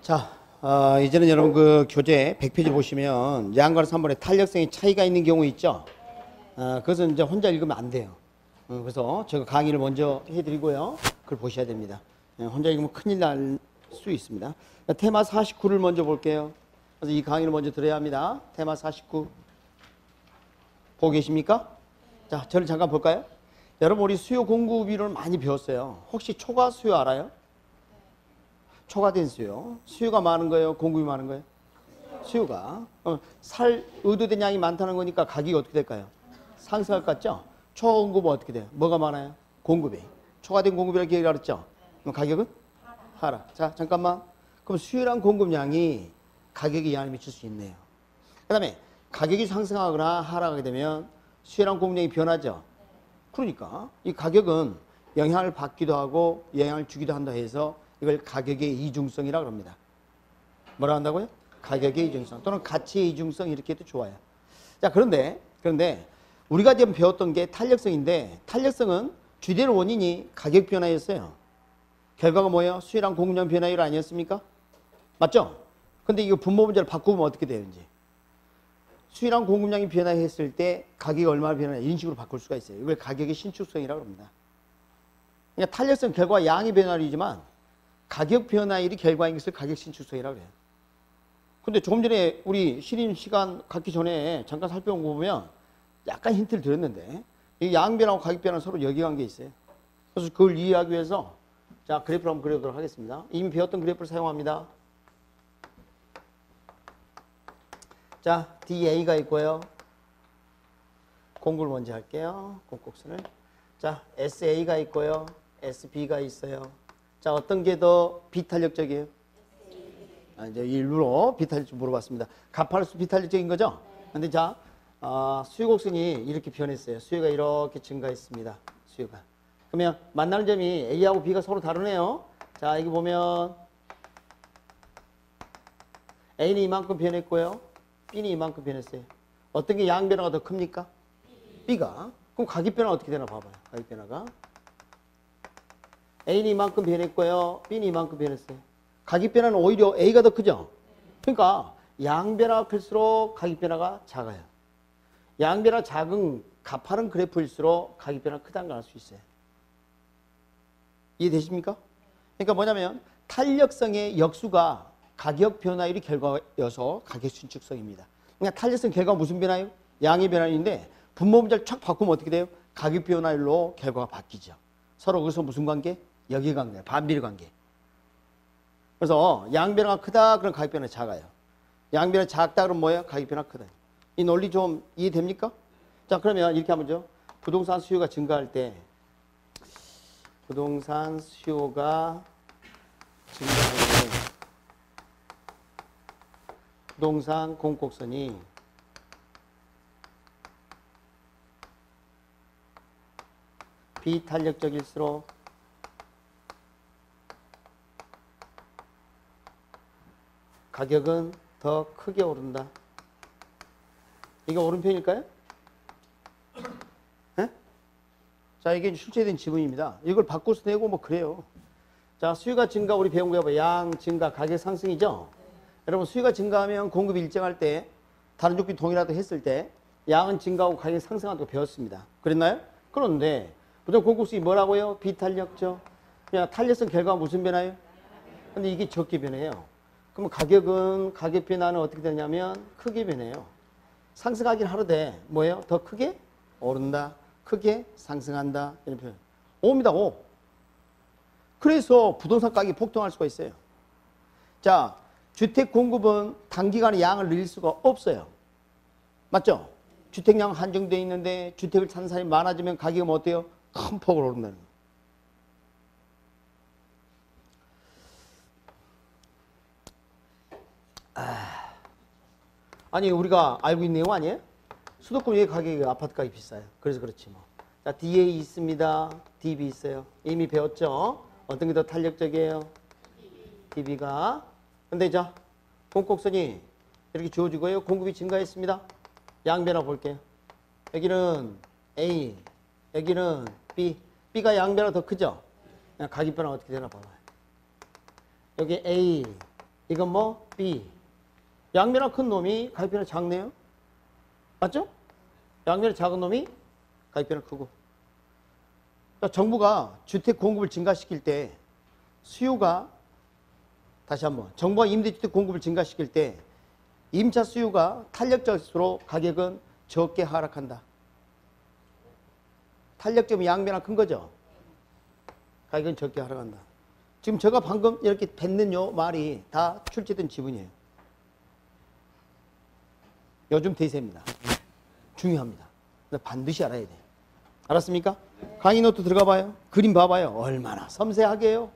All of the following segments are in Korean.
자, 이제는 여러분 그 교재 100페이지 보시면 양과 3번에 탄력성의 차이가 있는 경우 있죠? 그것은 이제 혼자 읽으면 안 돼요. 그래서 제가 강의를 먼저 해드리고요. 그걸 보셔야 됩니다. 혼자 읽으면 큰일 날 수 있습니다. 테마 49를 먼저 볼게요. 그래서 이 강의를 먼저 들어야 합니다. 테마 49. 보고 계십니까? 자, 저를 잠깐 볼까요? 여러분 우리 수요 공급 이론을 많이 배웠어요. 혹시 초과 수요 알아요? 초과된 수요. 수요가 많은 거예요? 공급이 많은 거예요? 수요가. 살 의도된 양이 많다는 거니까 가격이 어떻게 될까요? 상승할 것 같죠? 초공급은 어떻게 돼요? 뭐가 많아요? 공급이. 초과된 공급이라고 얘기했죠? 그럼 가격은? 하락. 자, 잠깐만. 그럼 수요랑 공급량이 가격에 영향을 미칠 수 있네요. 그 다음에 가격이 상승하거나 하락하게 되면 수요랑 공급량이 변하죠? 그러니까 이 가격은 영향을 받기도 하고 영향을 주기도 한다 해서 이걸 가격의 이중성이라고 합니다. 뭐라 한다고요? 가격의 이중성 또는 가치의 이중성 이렇게 해도 좋아요. 자, 그런데 우리가 지금 배웠던 게 탄력성인데 탄력성은 주된 원인이 가격 변화였어요. 결과가 뭐예요? 수요랑 공급량 변화율 아니었습니까? 맞죠? 근데 이거 분모 문제를 바꾸면 어떻게 되는지. 수요랑 공급량이 변화했을 때 가격이 얼마나 변하냐 이런 식으로 바꿀 수가 있어요. 이걸 가격의 신축성이라고 합니다. 그러니까 탄력성 결과 양의 변화율이지만 가격 변화율이 결과인 것을 가격 신축성이라고 해요. 근데 조금 전에 우리 실임 시간 갖기 전에 잠깐 살펴본 거 보면 약간 힌트를 드렸는데 이 양 변화하고 가격 변화는 서로 역이관계 있어요. 그래서 그걸 이해하기 위해서 자, 그래프를 한번 그려보도록 하겠습니다. 이미 배웠던 그래프를 사용합니다. 자, DA가 있고요. 공구를 먼저 할게요. 공곡선을. 자, SA가 있고요. SB가 있어요. 자, 어떤 게 더 비탄력적이에요? 이제 일부러 비탄력적 물어봤습니다. 가파르수 비탄력적인 거죠? 근데 자, 수요곡선이 이렇게 변했어요. 수요가 이렇게 증가했습니다. 수요가. 그러면 만나는 점이 A하고 B가 서로 다르네요. 자, 여기 보면 A는 이만큼 변했고요. B는 이만큼 변했어요. 어떤 게 양 변화가 더 큽니까? B가. 그럼 가격 변화가 어떻게 되나 봐봐요. 가격 변화가. A는 이만큼 변했고요. B는 이만큼 변했어요. 가격 변화는 오히려 A가 더 크죠? 그러니까 양 변화가 클수록 가격 변화가 작아요. 양 변화 작은 가파른 그래프일수록 가격 변화가 크다는 걸 알 수 있어요. 이해되십니까? 그러니까 뭐냐면 탄력성의 역수가 가격 변화율이 결과여서 가격 신축성입니다. 그러니까 탄력성 결과가 무슨 변화예요? 양의 변화율인데 분모 문제를 촥 바꾸면 어떻게 돼요? 가격 변화율로 결과가 바뀌죠. 서로 그래서 무슨 관계? 역이관계, 반비례 관계. 그래서 양 변화가 크다 그럼 가격 변화가 작아요. 양 변화가 작다 그럼 뭐예요? 가격 변화가 크다. 이 논리 좀 이해됩니까? 자, 그러면 이렇게 한번 죠. 부동산 수요가 증가할 때 부동산 수요가 증가할 때 부동산 공곡선이 비탄력적일수록 가격은 더 크게 오른다. 이게 옳은 편일까요? 네? 자, 이게 출제된 지문입니다. 이걸 바꿔서 내고 뭐 그래요. 자, 수요가 증가 우리 배운 거 양 증가 가격 상승이죠. 여러분 수요가 증가하면 공급이 일정할 때 다른 조건이 동일하다 했을 때 양은 증가하고 가격이 상승한다고 배웠습니다. 그랬나요? 그런데 보통 공급수이 뭐라고요? 비탄력죠. 그냥 탄력성 결과가 무슨 변화예요? 근데 이게 적게 변해요. 그럼 가격 변화는 어떻게 되냐면 크게 변해요. 상승하긴 하는데 뭐예요? 더 크게 오른다. 크게 상승한다. 이런 표현. 5입니다. 5. 그래서 부동산 가격이 폭등할 수가 있어요. 자, 주택 공급은 단기간에 양을 늘릴 수가 없어요. 맞죠? 주택량 한정되어 있는데 주택을 찾는 사람이 많아지면 가격은 뭐 어때요? 큰 폭으로 오른다는 거예요. 아니 우리가 알고 있는 내용 아니에요? 수도권 왜 가격이 아파트 가격이 비싸요? 그래서 그렇지 뭐. 자, DA 있습니다. DB 있어요. 이미 배웠죠? 어떤 게 더 탄력적이에요? DB가. 근데 자, 공곡선이 이렇게 주어지고요. 공급이 증가했습니다. 양 변화 볼게요. 여기는 A, 여기는 B. B가 양 변화 더 크죠? 가격 변화 어떻게 되나 봐봐요. 여기 A, 이건 뭐 B. 양변화 큰 놈이 가격변화 작네요. 맞죠? 양변화 작은 놈이 가격변화 크고. 그러니까 정부가 주택 공급을 증가시킬 때 수요가 다시 한번 정부가 임대주택 공급을 증가시킬 때 임차 수요가 탄력적일수록 가격은 적게 하락한다. 탄력점이 양변화 큰 거죠. 가격은 적게 하락한다. 지금 제가 방금 이렇게 뱉는 요 말이 다 출제된 지분이에요. 요즘 대세입니다. 중요합니다. 반드시 알아야 돼. 알았습니까? 강의 노트 들어가 봐요. 그림 봐봐요. 얼마나 섬세하게 해요.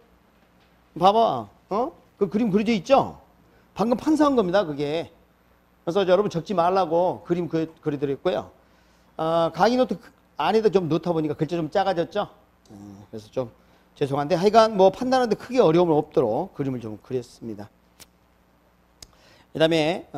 봐봐. 그 그림 그려져 있죠? 방금 판사한 겁니다. 그게. 그래서 여러분 적지 말라고 그림 그려드렸고요. 강의 노트 안에도 좀 넣다 보니까 글자 좀 작아졌죠? 그래서 좀 죄송한데 하여간 뭐 판단하는데 크게 어려움은 없도록 그림을 좀 그렸습니다. 그 다음에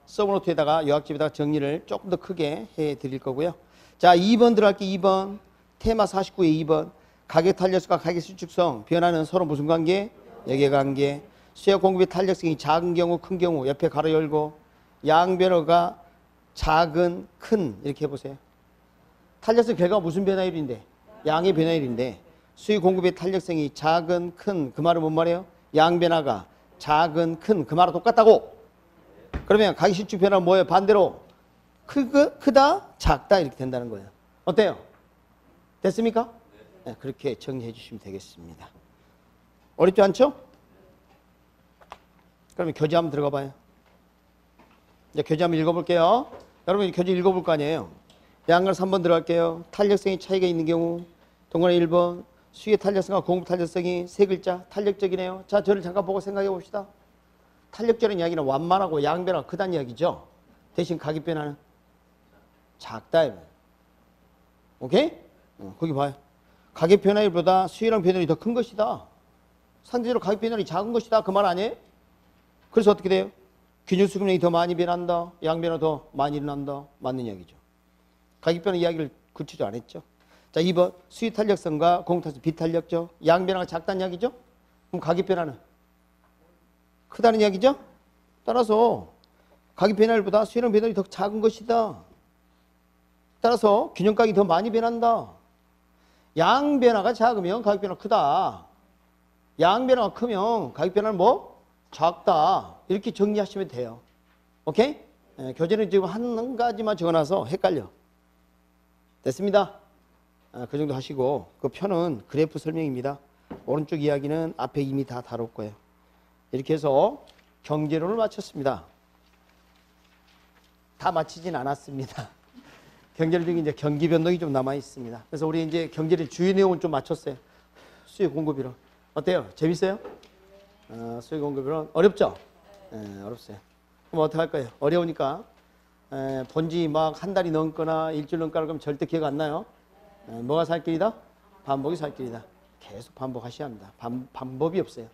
서브노트에다가 요약집에다가 정리를 조금 더 크게 해드릴 거고요. 자, 2번 들어갈게요. 2번 테마 49의 2번 가격 탄력성과 가격 수축성 변화는 서로 무슨 관계? 역외관계. 수요 공급의 탄력성이 작은 경우 큰 경우 옆에 가로 열고 양변화가 작은 큰 이렇게 해보세요. 탄력성 결과가 무슨 변화율인데? 양의 변화율인데 수요 공급의 탄력성이 작은 큰 그 말은 뭔 말이에요? 양변화가 작은 큰 그 말은 똑같다고. 그러면 가격 수축 변화는 뭐예요? 반대로 크다 작다 이렇게 된다는 거예요. 어때요? 됐습니까? 네, 그렇게 정리해 주시면 되겠습니다. 어렵지 않죠? 그러면 교재 한번 들어가 봐요. 이제 교재 한번 읽어볼게요. 여러분 교재 읽어볼 거 아니에요. 양갈 3번 들어갈게요. 탄력성이 차이가 있는 경우 동그라미 1번 수요 탄력성과 공급 탄력성이 세 글자 탄력적이네요. 자, 저를 잠깐 보고 생각해 봅시다. 탄력적인 이야기는 완만하고 양변화가 크다는 이야기죠. 대신 가격 변화는 작다. 오케이? 거기 봐요. 가격 변화율보다 수요량 변화율이 더 큰 것이다. 상대적으로 가격 변화율이 작은 것이다. 그 말 아니에요? 그래서 어떻게 돼요? 균형 수급량이 더 많이 변한다. 양변화 더 많이 일어난다. 맞는 이야기죠. 가격 변화 이야기를 굳히지 않았죠. 자, 2번 수요 탄력성과 공급 탄력성 비탄력적. 양변화가 작다는 이야기죠. 그럼 가격 변화는 크다는 이야기죠. 따라서 가격 변화율보다 수요량 변화율이 더 작은 것이다. 따라서 균형 가격이 더 많이 변한다. 양 변화가 작으면 가격 변화가 크다. 양 변화가 크면 가격 변화는 뭐? 작다. 이렇게 정리하시면 돼요. 오케이? 네, 교재는 지금 한 가지만 적어놔서 헷갈려. 됐습니다. 그 정도 하시고 그 표는 그래프 설명입니다. 오른쪽 이야기는 앞에 이미 다 다룰 거예요. 이렇게 해서 경제론을 마쳤습니다. 다 마치진 않았습니다. 경제론 중에 이제 경기 변동이 좀 남아 있습니다. 그래서 우리 이제 경제의 주요 내용은 좀 맞췄어요. 수요 공급이론 어때요? 재밌어요? 수요 공급이론 어렵죠? 어렵어요. 그럼 어떻게 할 거예요? 어려우니까 본지 막 한 달이 넘거나 일주일 넘거나 그러면 절대 기억 안 나요. 뭐가 살 길이다? 반복이 살 길이다. 계속 반복하셔야 합니다. 방법이 없어요.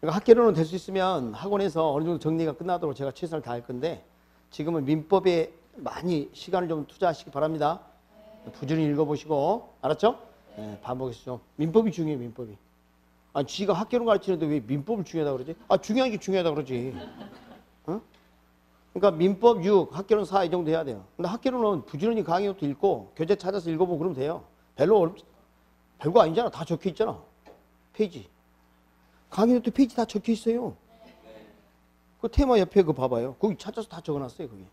그러니까 학계론은 될 수 있으면 학원에서 어느 정도 정리가 끝나도록 제가 최선을 다할 건데 지금은 민법에 많이 시간을 좀 투자하시기 바랍니다. 부지런히 읽어보시고 알았죠? 반복해서 좀 민법이 중요해요. 민법이. 아니 지가 학계론 가르치는데 왜 민법을 중요하다고 그러지? 중요한 게 중요하다고 그러지. 그러니까 민법 6, 학계론 4 이 정도 해야 돼요. 근데 학계론은 부지런히 강의부터 읽고 교재 찾아서 읽어보고 그러면 돼요. 별거 아니잖아. 다 적혀 있잖아. 페이지. 강의노트 페이지 다 적혀 있어요. 그 테마 옆에 그거 봐봐요. 거기 찾아서 다 적어놨어요. 거기.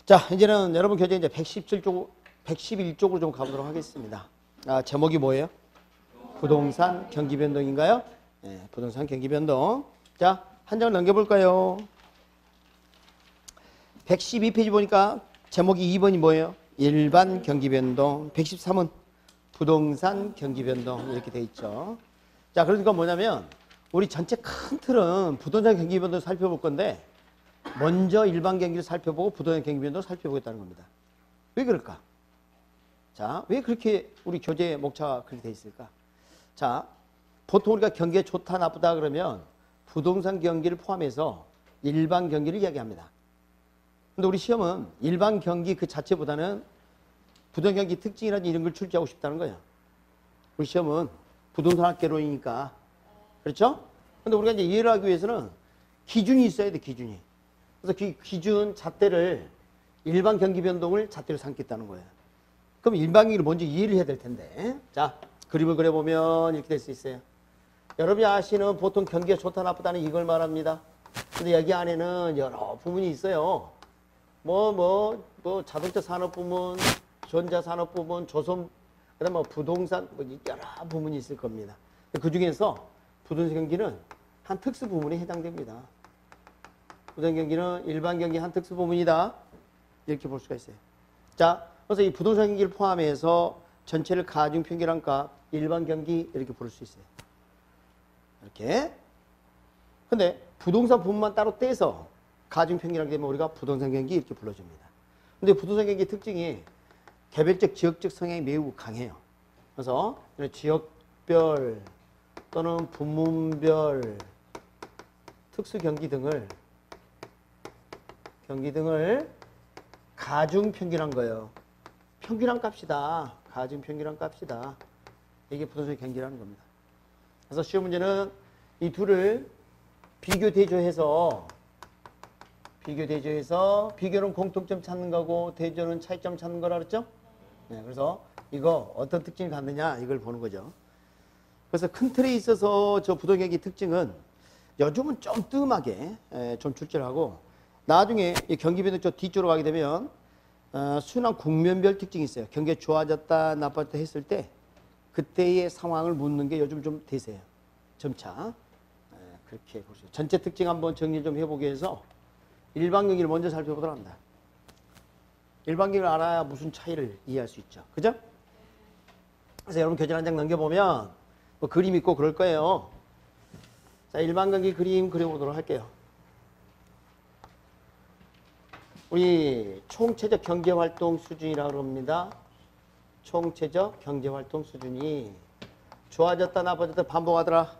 자, 이제는 여러분 교재 이제 111쪽으로 좀 가보도록 하겠습니다. 제목이 뭐예요? 부동산 경기 변동인가요? 네, 부동산 경기 변동. 자, 한 장을 넘겨볼까요? 112페이지 보니까 제목이 2번이 뭐예요? 일반 경기 변동. 113은 부동산 경기 변동 이렇게 돼 있죠. 자, 그러니까 뭐냐면 우리 전체 큰 틀은 부동산 경기 변동을 살펴볼 건데 먼저 일반 경기를 살펴보고 부동산 경기 변동을 살펴보겠다는 겁니다. 왜 그럴까? 자, 왜 그렇게 우리 교재의 목차가 그렇게 돼 있을까? 자, 보통 우리가 경기가 좋다 나쁘다 그러면 부동산 경기를 포함해서 일반 경기를 이야기합니다. 근데 우리 시험은 일반 경기 그 자체보다는 부동산 경기 특징이라든지 이런 걸 출제하고 싶다는 거예요. 우리 시험은 부동산 학개론이니까 그렇죠? 근데 우리가 이제 이해를 하기 위해서는 기준이 있어야 돼, 기준이. 그래서 그 기준 잣대를 일반 경기 변동을 잣대로 삼겠다는 거예요. 그럼 일반 경기를 먼저 이해를 해야 될 텐데. 자, 그림을 그려보면 이렇게 될 수 있어요. 여러분이 아시는 보통 경기가 좋다 나쁘다는 이걸 말합니다. 근데 여기 안에는 여러 부분이 있어요. 자동차 산업 부문, 전자 산업 부문, 조선, 그다음 뭐 부동산, 뭐 여러 부문이 있을 겁니다. 그 중에서 부동산 경기는 한 특수 부문에 해당됩니다. 부동산 경기는 일반 경기 한 특수 부문이다. 이렇게 볼 수가 있어요. 자, 그래서 이 부동산 경기를 포함해서 전체를 가중 평균한 값, 일반 경기 이렇게 부를 수 있어요. 이렇게. 근데 부동산 부문만 따로 떼서 가중 평균하게 되면 우리가 부동산 경기 이렇게 불러줍니다. 근데 부동산 경기 특징이 개별적 지역적 성향이 매우 강해요. 그래서 지역별 또는 부문별 특수 경기 등을 가중 평균한 거예요. 평균한 값이다. 가중 평균한 값이다. 이게 부동산 경기라는 겁니다. 그래서 시험 문제는 이 둘을 비교 대조해서 비교는 공통점 찾는 거고 대조는 차이점 찾는 거라 그랬죠? 네, 그래서 이거 어떤 특징이 갖느냐 이걸 보는 거죠. 그래서 큰 틀에 있어서 저 부동산 경기 특징은 요즘은 좀 뜸하게 좀 출제하고 나중에 이 경기 변동 저 뒤쪽으로 가게 되면 순환 국면별 특징이 있어요. 경기가 좋아졌다 나빠졌다 했을 때 그때의 상황을 묻는 게 요즘 좀 대세예요. 점차 그렇게 보세요. 전체 특징 한번 정리 좀 해보기 위해서 일반 경기를 먼저 살펴보도록 합니다. 일반 경기를 알아야 무슨 차이를 이해할 수 있죠. 그죠? 그래서 여러분 교재 한 장 넘겨보면 뭐 그림 있고 그럴 거예요. 자, 일반 경기 그림 그려보도록 할게요. 우리 총체적 경제활동 수준이라고 합니다. 총체적 경제활동 수준이 좋아졌다 나빠졌다 반복하더라.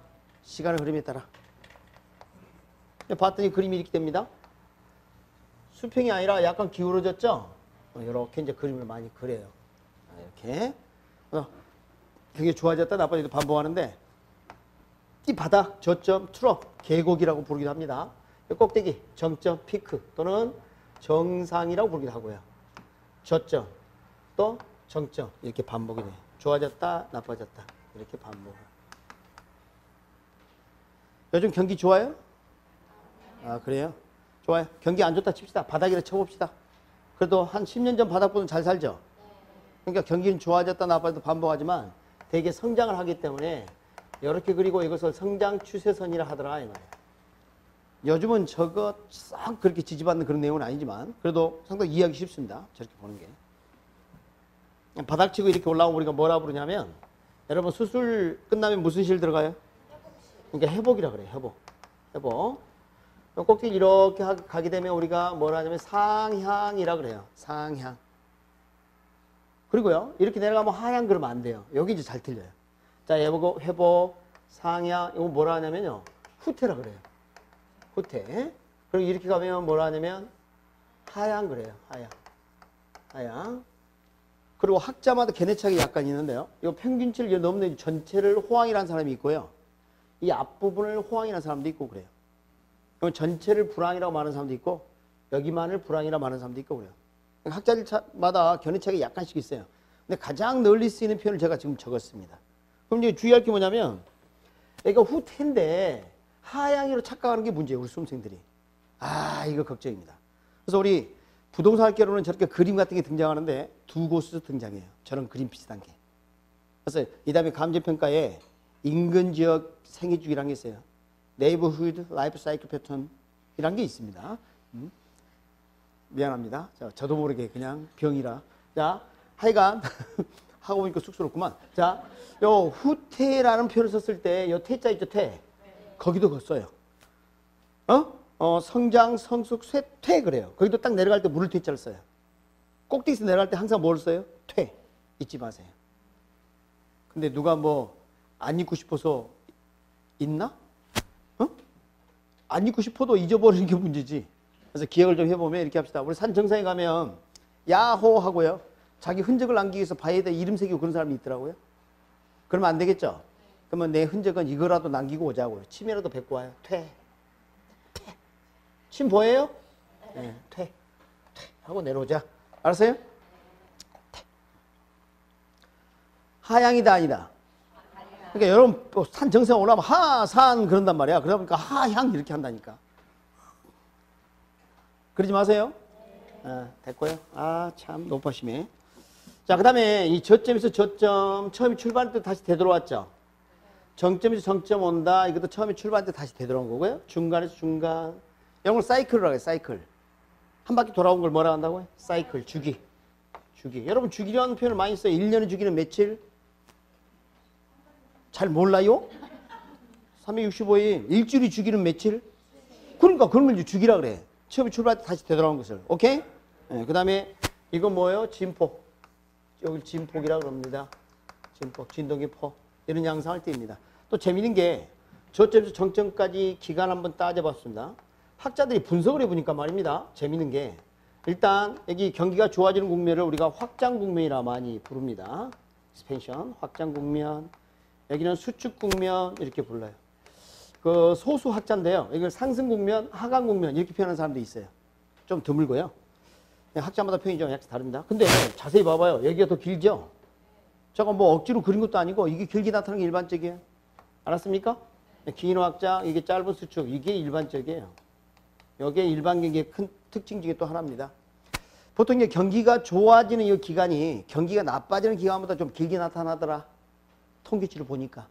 시간의 흐름에 따라. 봤더니 그림이 이렇게 됩니다. 수평이 아니라 약간 기울어졌죠? 이렇게 이제 그림을 많이 그려요. 이렇게. 되게 좋아졌다 나빠졌다 반복하는데 이 바닥, 저점, 트럭, 계곡이라고 부르기도 합니다. 꼭대기, 정점, 피크 또는 정상이라고 부르기도 하고요. 저점, 또 정점 이렇게 반복이 돼요. 좋아졌다, 나빠졌다 이렇게 반복. 요즘 경기 좋아요? 아, 그래요? 좋아요. 경기 안 좋다 칩시다. 바닥이라 쳐봅시다. 그래도 한 10년 전 바닥보다는 잘 살죠? 그러니까 경기는 좋아졌다 나빠졌다 반복하지만 되게 성장을 하기 때문에 이렇게 그리고 이것을 성장 추세선이라 하더라 이 말이에요. 요즘은 저거 싹 그렇게 지지받는 그런 내용은 아니지만 그래도 상당히 이해하기 쉽습니다. 저렇게 보는 게. 바닥치고 이렇게 올라오면 우리가 뭐라 부르냐면 여러분 수술 끝나면 무슨 실 들어가요? 그러니까 회복이라 그래요. 회복. 꼭대기 이렇게 가게 되면 우리가 뭐라 하냐면 상향이라 그래요. 상향. 그리고요 이렇게 내려가면 하향 그러면 안 돼요. 여기 이제 잘 틀려요. 자, 회복, 상향 이거 뭐라 하냐면요 후퇴라 그래요. 후퇴. 그리고 이렇게 가면 뭐라 하냐면 하향 그래요. 하향. 그리고 학자마다 개념차이 약간 있는데요. 이 평균치를 넘는 전체를 호황이라는 사람이 있고요. 이 앞부분을 호황이라는 사람도 있고 그래요. 그럼 전체를 불황이라고 말하는 사람도 있고 여기만을 불황이라고 말하는 사람도 있고 그래요. 학자들마다 견해차이가 약간씩 있어요. 근데 가장 널리 쓰이는 표현을 제가 지금 적었습니다. 그럼 이제 주의할 게 뭐냐면 그러니까 후퇴인데 하향으로 착각하는 게 문제예요. 우리 수험생들이. 아, 이거 걱정입니다. 그래서 우리 부동산 학교로는 저렇게 그림 같은 게 등장하는데 두 곳에서 등장해요. 저런 그림 비슷한 게. 그래서 이 다음에 감정평가에 인근 지역 생애주기라는 게 있어요. Neighborhood Life Cycle Pattern 이란 게 있습니다. 미안합니다. 저도 모르게 그냥 병이라. 자, 하여간 하고 보니까 쑥스럽구만. 자, 요 후퇴라는 표현을 썼을 때 요 퇴자 있죠, 퇴. 거기도 써요. 성장, 성숙, 쇠퇴 그래요. 거기도 딱 내려갈 때 물을 퇴자를 써요. 꼭대기에서 내려갈 때 항상 뭘 써요? 퇴. 잊지 마세요. 근데 누가 뭐 안 잊고 싶어서 잊나? 안 잊고 싶어도 잊어버리는 게 문제지. 그래서 기억을 좀 해보면 이렇게 합시다. 우리 산 정상에 가면 야호 하고요. 자기 흔적을 남기기 위해서 바위에다 이름 새기고 그런 사람이 있더라고요. 그러면 안 되겠죠? 그러면 내 흔적은 이거라도 남기고 오자고요. 침이라도 뱉고 와요. 퇴. 침 보여요? 네. 퇴. 하고 내려오자. 알았어요? 하향이다 아니다. 그러니까 여러분 산 정상 올라가면 하산 그런단 말이야. 그러다 보니까 하향 이렇게 한다니까. 그러지 마세요. 됐고요. 참 높아심해. 자, 그 다음에 이 저점에서 저점 처음에 출발할 때 다시 되돌아왔죠. 정점에서 정점 온다. 이것도 처음에 출발할 때 다시 되돌아온 거고요. 중간에서 중간. 이런 걸 사이클이라고 해요. 사이클. 한 바퀴 돌아온 걸 뭐라 한다고요? 사이클. 주기. 여러분 주기라는 표현을 많이 써요. 1년의 주기는 며칠? 잘 몰라요? 365일. 일주일의 주기는 며칠? 그러니까 그런 걸 주기라 그래. 처음에 출발할 때 다시 되돌아온 것을. 오케이? 네, 그 다음에 이건 뭐예요? 진폭. 여기 진폭이라고 그럽니다. 진폭, 진동의 폭. 이런 양상을 띱니다. 또 재미있는 게 저점에서 정점까지 기간 한번 따져봤습니다. 학자들이 분석을 해보니까 말입니다. 재미있는 게 일단 여기 경기가 좋아지는 국면을 우리가 확장 국면이라 많이 부릅니다. expansion, 확장 국면. 여기는 수축 국면 이렇게 불러요. 그 소수 학자인데요. 이걸 상승 국면, 하강 국면 이렇게 표현하는 사람도 있어요. 좀 드물고요. 학자마다 표현이 좀 약간 다릅니다. 근데 자세히 봐봐요. 여기가 더 길죠? 저거 뭐 억지로 그린 것도 아니고 이게 길게 나타나는 게 일반적이에요. 알았습니까? 긴 확장, 이게 짧은 수축, 이게 일반적이에요. 이게 일반 경기의 큰 특징 중에 또 하나입니다. 보통 이제 경기가 좋아지는 이 기간이 경기가 나빠지는 기간보다 좀 길게 나타나더라. 통계치를 보니까.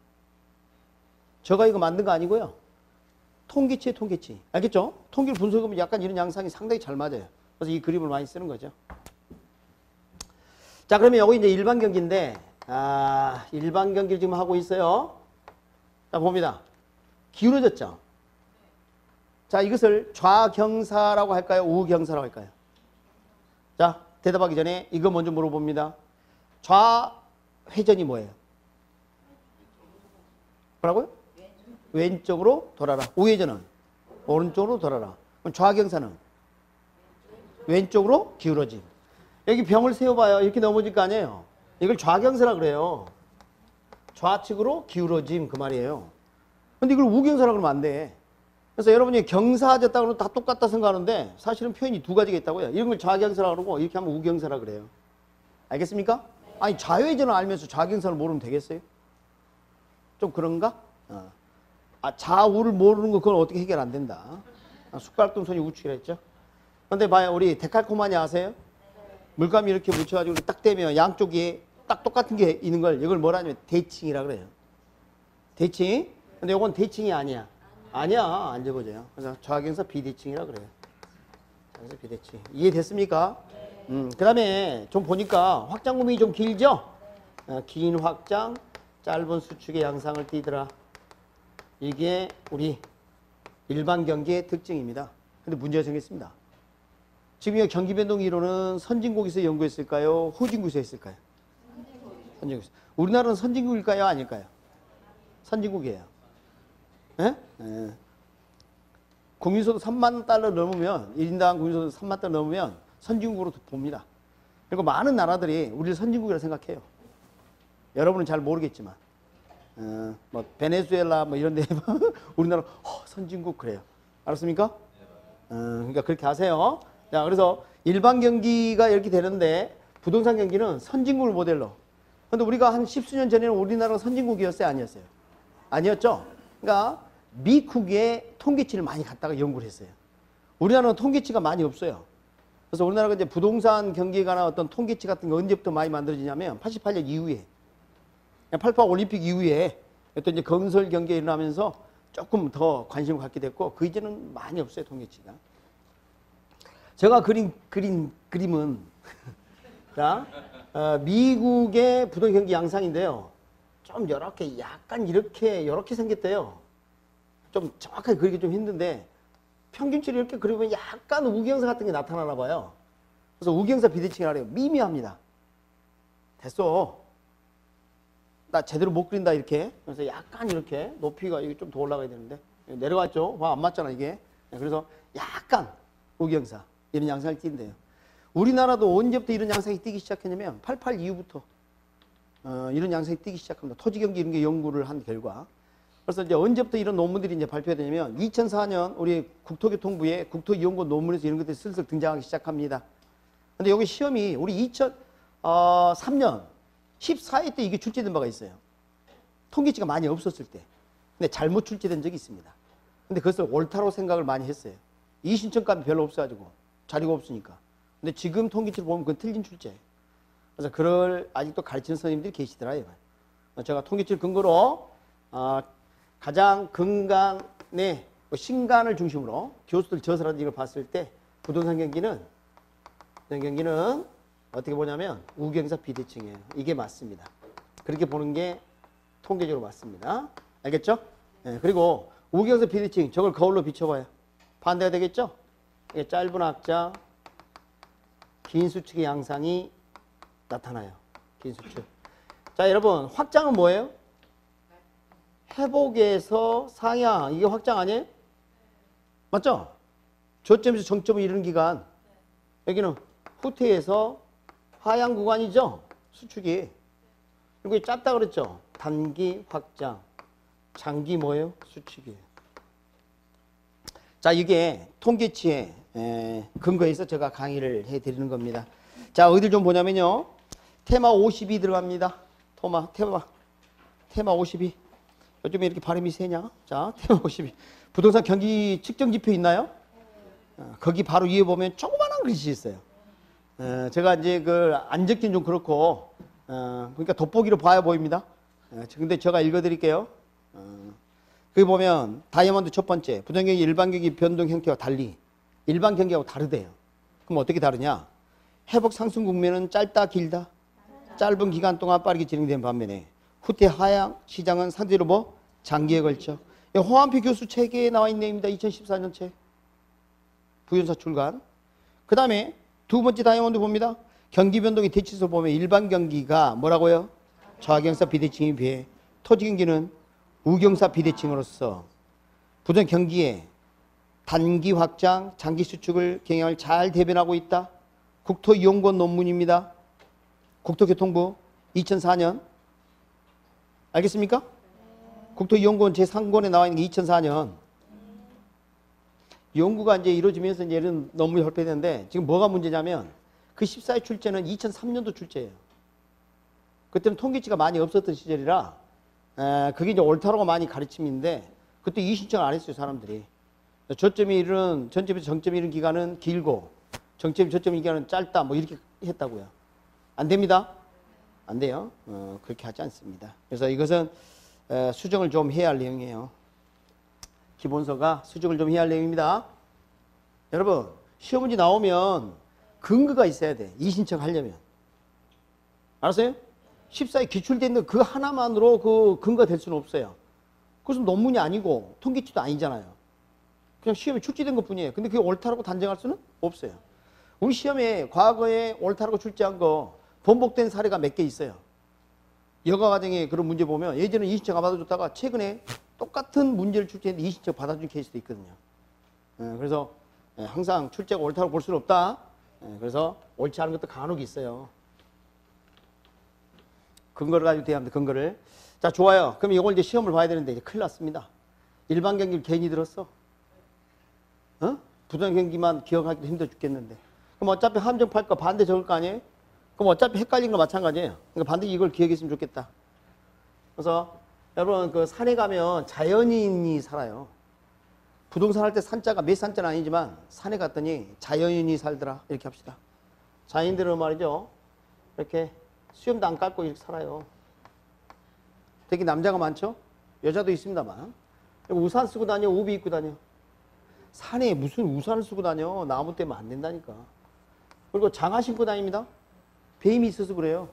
제가 이거 만든 거 아니고요. 통계치에 통계치. 알겠죠? 통계를 분석하면 약간 이런 양상이 상당히 잘 맞아요. 그래서 이 그림을 많이 쓰는 거죠. 자, 그러면 여기 이제 일반 경기인데, 일반 경기를 지금 하고 있어요. 자, 봅니다. 기울어졌죠? 자, 이것을 좌경사라고 할까요? 우경사라고 할까요? 자, 대답하기 전에 이거 먼저 물어봅니다. 좌회전이 뭐예요? 뭐라고요? 왼쪽으로 돌아라. 우회전은 오른쪽으로 돌아라. 그럼 좌경사는 왼쪽으로 기울어짐. 여기 병을 세워봐요. 이렇게 넘어질 거 아니에요. 이걸 좌경사라 그래요. 좌측으로 기울어짐 그 말이에요. 근데 이걸 우경사라 그러면 안 돼. 그래서 여러분이 경사졌다 그러면 다 똑같다 생각하는데 사실은 표현이 두 가지가 있다고요. 이런 걸 좌경사라 그러고 이렇게 하면 우경사라 그래요. 알겠습니까? 아니 좌회전을 알면서 좌경사를 모르면 되겠어요? 좀 그런가? 좌우를 모르는 거 그건 어떻게 해결 안 된다. 숟가락 손이 우측이라 했죠. 근데 봐요. 우리 데칼코마니 아세요? 물감이 이렇게 묻혀가지고 딱 대면 양쪽에 딱 똑같은 게 있는 걸 이걸 뭐라 하냐면 대칭이라 그래요. 대칭. 근데 이건 대칭이 아니야. 아니야. 안 접어져요. 그래서 좌경사 비대칭이라 그래요. 좌경사 비대칭. 이해됐습니까? 그 다음에 좀 보니까 확장 구멍이 좀 길죠? 긴 확장, 짧은 수축의 양상을 띠더라. 이게 우리 일반 경기의 특징입니다. 근데 문제가 생겼습니다. 지금 이 경기 변동 이론은 선진국에서 연구했을까요? 후진국에서 했을까요? 선진국에서. 우리나라는 선진국일까요? 아닐까요? 선진국이에요. 예? 예. 국민소득 3만 달러 넘으면 1인당 국민소득 3만 달러 넘으면 선진국으로 봅니다. 그리고 많은 나라들이 우리를 선진국이라고 생각해요. 여러분은 잘 모르겠지만 뭐 베네수엘라 뭐 이런 데 우리나라 선진국 그래요. 알았습니까? 그러니까 그렇게 하세요. 자, 그래서 일반 경기가 이렇게 되는데 부동산 경기는 선진국을 모델로. 근데 우리가 한 10수년 전에는 우리나라가 선진국이었어요? 아니었어요? 아니었죠? 그러니까 미국의 통계치를 많이 갖다가 연구를 했어요. 우리나라는 통계치가 많이 없어요. 그래서 우리나라가 이제 부동산 경기에 관한 어떤 통계치 같은 거 언제부터 많이 만들어지냐면 88년 이후에 88 올림픽 이후에 또 이제 건설 경기가 일어나면서 조금 더 관심을 갖게 됐고 그 이제는 많이 없어요. 통계치가. 제가 그린 그림은 자, 미국의 부동산 경기 양상인데요. 좀 이렇게 약간 이렇게 생겼대요. 좀 정확하게 그리기 좀 힘든데 평균치를 이렇게 그리면 약간 우경사 같은 게 나타나나 봐요. 그래서 우경사 비대칭이라고 해요. 미미합니다. 됐어. 나 제대로 못 그린다 이렇게. 그래서 약간 이렇게 높이가 이게 좀 더 올라가야 되는데 내려갔죠. 안 맞잖아 이게. 그래서 약간 우경사 이런 양상을 띈대요. 우리나라도 언제부터 이런 양상이 뛰기 시작했냐면 88 이후부터 이런 양상이 뜨기 시작합니다. 토지 경기 이런 게 연구를 한 결과. 그래서 이제 언제부터 이런 논문들이 이제 발표되냐면 2004년 우리 국토교통부의 국토이용고 논문에서 이런 것들이 슬슬 등장하기 시작합니다. 근데 여기 시험이 우리 2003년 14회 때 이게 출제된 바가 있어요. 통계치가 많이 없었을 때. 근데 잘못 출제된 적이 있습니다. 근데 그것을 옳다고 생각을 많이 했어요. 이 신청감이 별로 없어가지고 자료가 없으니까. 근데 지금 통계치를 보면 그건 틀린 출제예요. 그래서 그걸 아직도 가르치는 선생님들이 계시더라고요. 제가 통계치를 근거로 가장 근간의 신간을 중심으로 교수들 저서라든지 이걸 봤을 때 부동산 경기는 어떻게 보냐면 우경사 비대칭이에요. 이게 맞습니다. 그렇게 보는 게 통계적으로 맞습니다. 알겠죠? 네, 그리고 우경사 비대칭 저걸 거울로 비춰봐요. 반대가 되겠죠? 이게 짧은 악자, 긴 수축의 양상이 나타나요. 긴 수축. 자, 여러분 확장은 뭐예요? 회복에서 상향. 이게 확장 아니에요? 맞죠? 저점에서 정점을 이루는 기간. 여기는 후퇴에서 하향 구간이죠? 수축이. 그리고 짧다 그랬죠? 단기 확장. 장기 뭐예요? 수축이에요. 자, 이게 통계치에 근거해서 제가 강의를 해드리는 겁니다. 자, 어디를 좀 보냐면요. 테마 52 들어갑니다. 테마 52. 요즘에 이렇게 발음이 세냐? 자, 테마 52. 부동산 경기 측정 지표 있나요? 거기 바로 위에 보면 조그만한 글씨 있어요. 제가 이제 안 적긴 좀 그렇고, 그러니까 돋보기로 봐야 보입니다. 근데 제가 읽어드릴게요. 거기 보면 다이아몬드 첫 번째, 부동산 경기 일반 경기 변동 형태와 달리 일반 경기하고 다르대요. 그럼 어떻게 다르냐? 회복 상승 국면은 짧다 길다? 짧은 기간 동안 빠르게 진행된 반면에 후퇴 하향 시장은 상대로 뭐 장기에 걸쳐. 홍한표 교수 책에 나와 있는 내용입니다. 2014년 책. 부연사 출간. 그 다음에 두 번째 다이아몬드 봅니다. 경기 변동의 대치서 보면 일반 경기가 뭐라고요? 좌경사 비대칭에 비해 토지 경기는 우경사 비대칭으로서 부동산 경기에 단기 확장, 장기 수축을 경향을 잘 대변하고 있다. 국토이용권 논문입니다. 국토교통부 2004년. 알겠습니까? 국토이용권 제3권에 나와 있는 게 2004년. 연구가 이제 이루어지면서 이제 이런 논문이 발표되는데 지금 뭐가 문제냐면 그 14회 출제는 2003년도 출제예요. 그때는 통계치가 많이 없었던 시절이라 그게 이제 옳다라고 많이 가르침인데 그때 이 신청 안 했어요, 사람들이. 저점이 이른, 전점에서 정점이 이른 기간은 길고 정점이 저점이 이른 기간은 짧다 뭐 이렇게 했다고요. 안 됩니다. 안 돼요. 그렇게 하지 않습니다. 그래서 이것은 수정을 좀 해야 할 내용이에요. 기본서가 수정을 좀 해야 할 내용입니다. 여러분, 시험 문제 나오면 근거가 있어야 돼. 이 신청하려면. 알았어요? 14에 기출된 그 하나만으로 그 근거가 될 수는 없어요. 그것은 논문이 아니고 통계치도 아니잖아요. 그냥 시험에 출제된 것 뿐이에요. 근데 그게 옳다라고 단정할 수는 없어요. 우리 시험에 과거에 옳다라고 출제한 거 번복된 사례가 몇 개 있어요. 여가과정에 그런 문제 보면 예전에 이 신청 안 받아줬다가 최근에 똑같은 문제를 출제했는데 이 신청 받아준 케이스도 있거든요. 그래서 항상 출제가 옳다고 볼 수는 없다. 그래서 옳지 않은 것도 간혹 있어요. 근거를 가지고 돼야 합니다. 근거를. 자, 좋아요. 그럼 이걸 이제 시험을 봐야 되는데 이제 큰일 났습니다. 일반 경기를 괜히 들었어. 부정 경기만 기억하기도 힘들어 죽겠는데. 그럼 어차피 함정 팔 거 반대 적을 거 아니에요? 그럼 어차피 헷갈린 거 마찬가지예요. 그러니까 반드시 이걸 기억했으면 좋겠다. 그래서 여러분 그 산에 가면 자연인이 살아요. 부동산 할 때 산자가 몇 산자는 아니지만 산에 갔더니 자연인이 살더라. 이렇게 합시다. 자연인들은 말이죠. 이렇게 수염도 안 깎고 이렇게 살아요. 되게 남자가 많죠? 여자도 있습니다만. 우산 쓰고 다녀, 우비 입고 다녀. 산에 무슨 우산을 쓰고 다녀. 나무 때문에 안 된다니까. 그리고 장화 신고 다닙니다. 뱀이 있어서 그래요.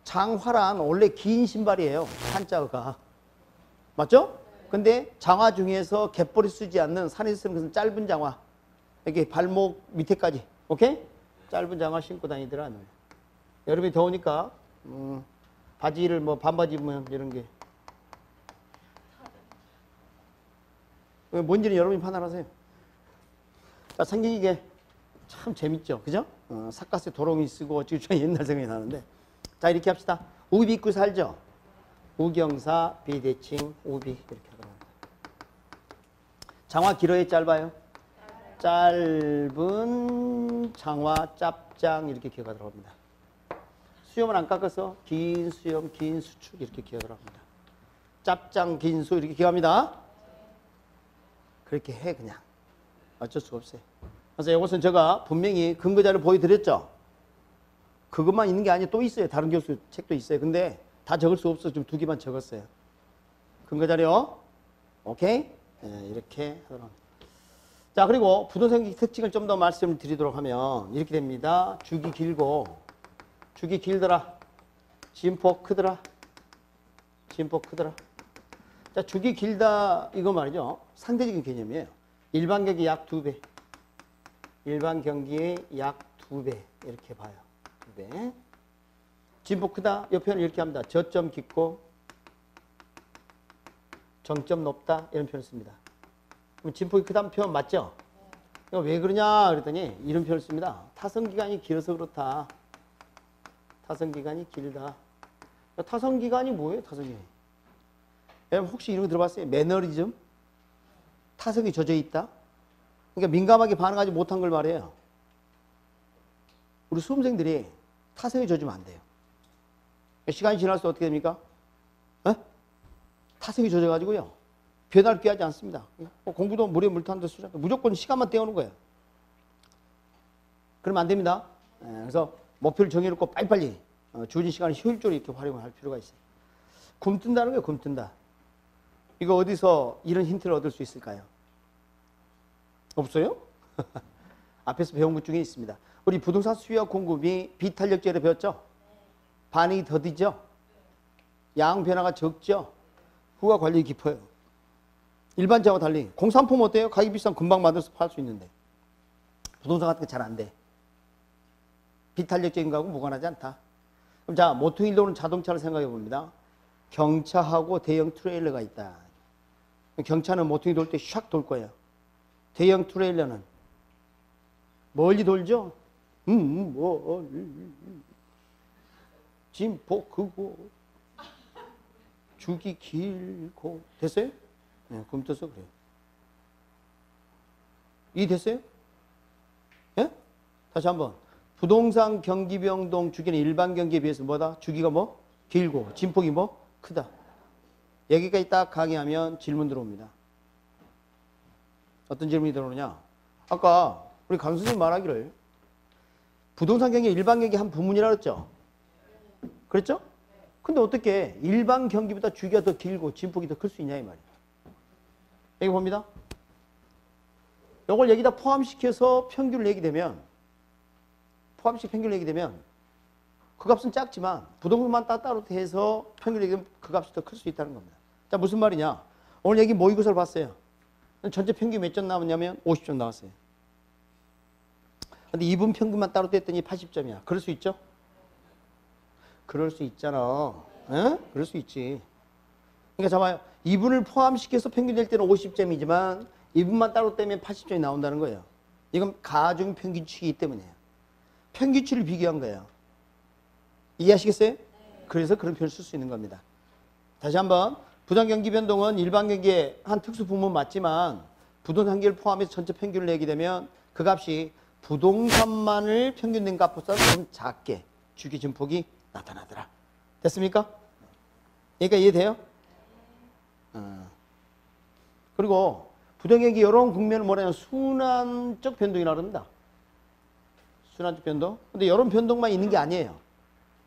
장화란 원래 긴 신발이에요. 한자가. 맞죠? 근데 장화 중에서 갯벌이 쓰지 않는 산에서 쓰는 것은 짧은 장화. 이렇게 발목 밑에까지. 오케이? 짧은 장화 신고 다니더라. 여름이 더우니까 바지를 뭐 반바지 입으면 이런 게. 뭔지는 여러분이 판단하세요. 자, 생긴 게 참 재밌죠. 그죠? 사카스에 도롱이 쓰고 지금 옛날 생각이 나는데. 자, 이렇게 합시다. 우비 입고 살죠? 우경사, 비대칭, 우비 이렇게 하더라고요. 장화 길어요, 짧아요? 짧은 장화, 짭장 이렇게 기억하도록 합니다. 수염은 안 깎아서 긴 수염, 긴 수축 이렇게 기억을 합니다. 짭장, 긴 수 이렇게 기억합니다. 그렇게 해 그냥. 어쩔 수가 없어요. 그래서 이것은 제가 분명히 근거자를 보여드렸죠. 그것만 있는 게 아니에요. 또 있어요. 다른 교수 책도 있어요. 근데 다 적을 수 없어서 좀 2개만 적었어요. 근거자료. 오케이? 네, 이렇게 하도록 합니다. 자, 그리고 부동산 특징을 좀 더 말씀을 드리도록 하면 이렇게 됩니다. 죽이 길고, 죽이 길더라. 진폭 크더라. 진폭 크더라. 자, 죽이 길다, 이거 말이죠. 상대적인 개념이에요. 일반 경기 약 2배. 일반 경기의 약 2배. 이렇게 봐요. 2배. 진폭 크다. 이 표현을 이렇게 합니다. 저점 깊고, 정점 높다. 이런 표현을 씁니다. 그럼 진폭이 크다는 표현 맞죠? 이거 왜 그러냐 그랬더니 이런 표현을 씁니다. 타성기간이 길어서 그렇다. 타성기간이 길다. 타성기간이 뭐예요? 타성기간이. 여러분 혹시 이런 거 들어봤어요? 매너리즘? 타성이 젖어 있다? 그러니까 민감하게 반응하지 못한 걸 말해요. 우리 수험생들이 타성이 젖으면 안 돼요. 시간이 지날수록 어떻게 됩니까? 타성이 젖어가지고요. 변화를 꾀하지 않습니다. 공부도 물에 물 타는 데 쓰잖아요. 무조건 시간만 떼어오는 거예요. 그러면 안 됩니다. 그래서 목표를 정해놓고 빨리빨리 주어진 시간을 효율적으로 이렇게 활용할 필요가 있어요. 굼뜬다는 거예요. 굼뜬다. 이거 어디서 이런 힌트를 얻을 수 있을까요? 없어요? 앞에서 배운 것 중에 있습니다. 우리 부동산 수요와 공급이 비탄력제로 배웠죠? 반응이 더디죠? 양 변화가 적죠? 후가 관리가 깊어요. 일반 자와 달리 공산품 어때요? 가격이 비싸면 금방 만들어서 팔 수 있는데 부동산 같은 게 잘 안 돼. 비탄력적인 거하고 무관하지 않다. 그럼 자, 모퉁이를 도는 자동차를 생각해 봅니다. 경차하고 대형 트레일러가 있다. 경차는 모퉁이 돌 때 샥 돌 거예요. 대형 트레일러는 멀리 돌죠? 진폭 크고 죽이 길고. 됐어요? 네, 굼떠서 그래요. 이해됐어요? 예? 다시 한번. 부동산 경기 변동 주기는 일반 경기에 비해서 뭐다? 주기가 뭐? 길고 진폭이 뭐? 크다. 여기까지 딱 강의하면 질문 들어옵니다. 어떤 질문이 들어오느냐? 아까 우리 강 선생님 말하기를 부동산 경기 일반 경기 한 부문이라 그랬죠? 그랬죠? 근데 어떻게 일반 경기보다 주기가 더 길고 진폭이 더 클 수 있냐 이 말이에요. 여기 봅니다. 이걸 여기다 포함시켜서 평균을 내게 되면 평균을 내게 되면 그 값은 작지만 부동산만 따로 해서 평균을 내게 되면 그 값이 더 클 수 있다는 겁니다. 자, 무슨 말이냐? 오늘 여기 모의고사를 봤어요. 전체 평균 몇 점 나왔냐면 50점 나왔어요. 근데 2분 평균만 따로 뗐더니 80점이야. 그럴 수 있죠? 그럴 수 있잖아. 에? 그럴 수 있지. 그러니까 잡아요. 2분을 포함시켜서 평균 낼 때는 50점이지만 2분만 따로 떼면 80점이 나온다는 거예요. 이건 가중 평균치이기 때문이에요. 평균치를 비교한 거예요. 이해하시겠어요? 네. 그래서 그런 표현을 쓸 수 있는 겁니다. 다시 한번. 부동산 경기 변동은 일반 경기의 한 특수 부문 맞지만 부동산 경기를 포함해서 전체 평균을 내게 되면 그 값이 부동산만을 평균 낸 값보다 좀 작게 주기 증폭이 나타나더라. 됐습니까? 그러니까 이해돼요? 그리고 부동경기 이런 국면을 뭐냐면 순환적 변동이라고 합니다. 순환적 변동. 근데 이런 변동만 있는 게 아니에요.